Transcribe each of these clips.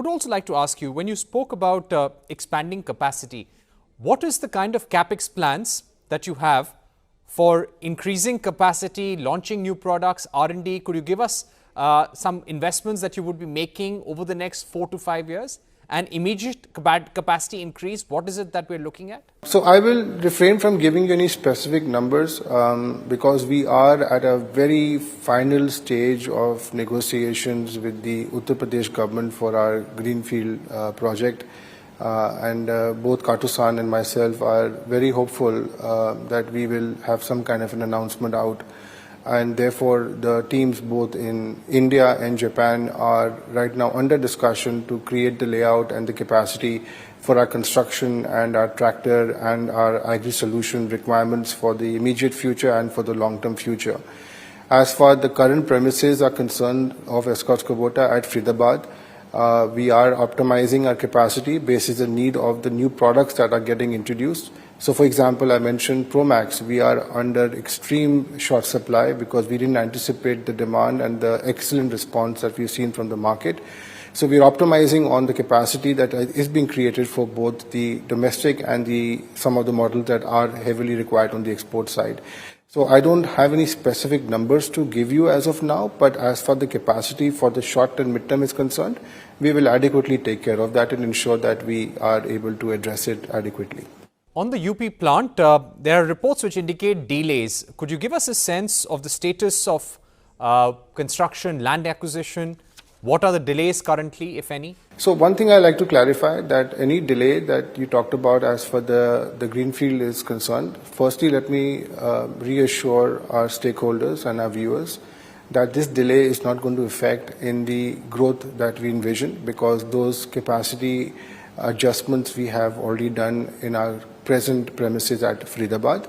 also like to ask you, when you spoke about expanding capacity, what is the kind of Capex plans that you have for increasing capacity, launching new products, R&D? Could you give us some investments that you would be making over the next 4 to 5 years? And immediate capacity increase, what is it that we're looking at? So I will refrain from giving you any specific numbers because we are at a very final stage of negotiations with the Uttar Pradesh government for our Greenfield project. And both Kato-san and myself are very hopeful that we will have some kind of an announcement out. And therefore, the teams both in India and Japan are right now under discussion to create the layout and the capacity for our construction and our tractor and our agri solution requirements for the immediate future and for the long-term future. As far as the current premises are concerned of Escorts Kubota at Faridabad, we are optimizing our capacity based on the need of the new products that are getting introduced. So, for example, I mentioned Pro Max. We are under extreme short supply because we didn't anticipate the demand and the excellent response that we've seen from the market. So we're optimizing on the capacity that is being created for both the domestic and some of the models that are heavily required on the export side. So I don't have any specific numbers to give you as of now, but as far as the capacity for the short and mid-term is concerned, we will adequately take care of that and ensure that we are able to address it adequately. On the UP plant, there are reports which indicate delays. Could you give us a sense of the status of construction, land acquisition? What are the delays currently, if any? So one thing I like to clarify that any delay that you talked about as for the Greenfield is concerned, firstly let me reassure our stakeholders and our viewers that this delay is not going to affect in the growth that we envision because those capacity adjustments we have already done in our present premises at Faridabad.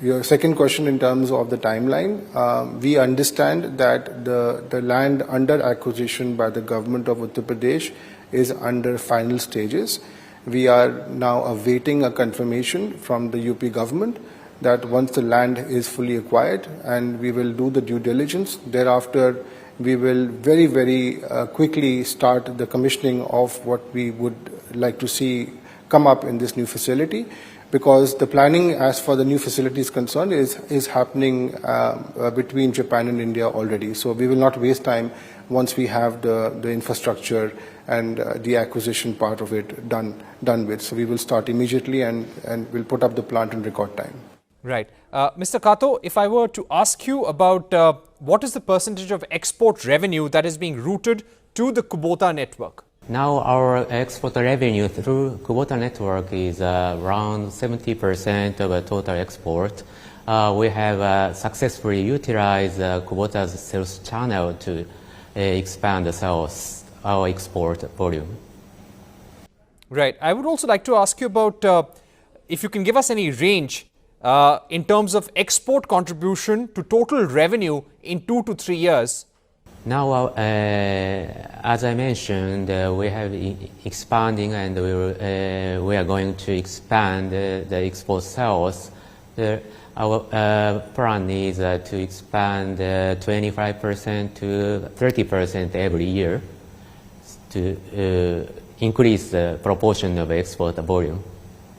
Your second question in terms of the timeline, we understand that the land under acquisition by the government of Uttar Pradesh is under final stages. We are now awaiting a confirmation from the UP government that once the land is fully acquired and we will do the due diligence, thereafter we will very, very quickly start the commissioning of what we would like to see come up in this new facility. Because the planning as for the new facility is concerned is happening between Japan and India already. So we will not waste time once we have the infrastructure and the acquisition part of it done with. So we will start immediately and we'll put up the plant in record time. Right. Mr. Kato, if I were to ask you about what is the percentage of export revenue that is being routed to the Kubota network? Now our export revenue through Kubota Network is around 70% of the total export. We have successfully utilized Kubota's sales channel to expand the sales, our export volume. Right. I would also like to ask you about if you can give us any range in terms of export contribution to total revenue in 2 to 3 years. Now, as I mentioned, we have expanding and we are going to expand the export sales. Our plan is to expand 25% to 30% every year to increase the proportion of export volume.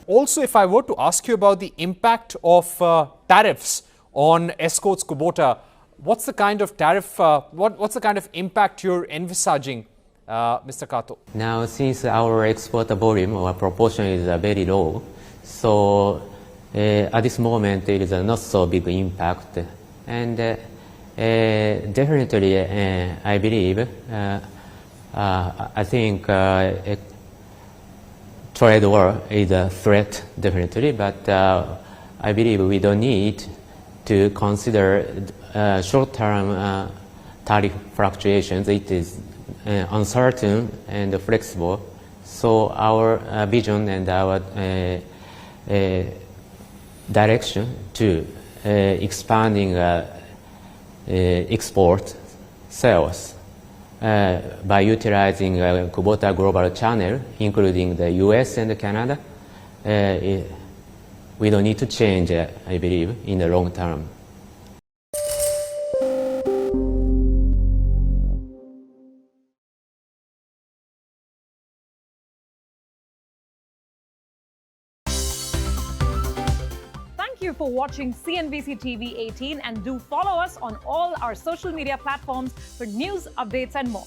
Also, if I were to ask you about the impact of tariffs on Escorts Kubota, what's the kind of tariff, what's the kind of impact you're envisaging, Mr. Kato? Now, since our export volume or proportion is very low, so at this moment it is a not so big impact. And definitely, I believe, I think trade war is a threat, definitely, but I believe we don't need to consider short-term tariff fluctuations. It is uncertain and flexible. So our vision and our direction to expanding export sales by utilizing Kubota global channel, including the US and Canada, we don't need to change, I believe, in the long term. Thank you for watching CNBC TV 18 and do follow us on all our social media platforms for news, updates and more.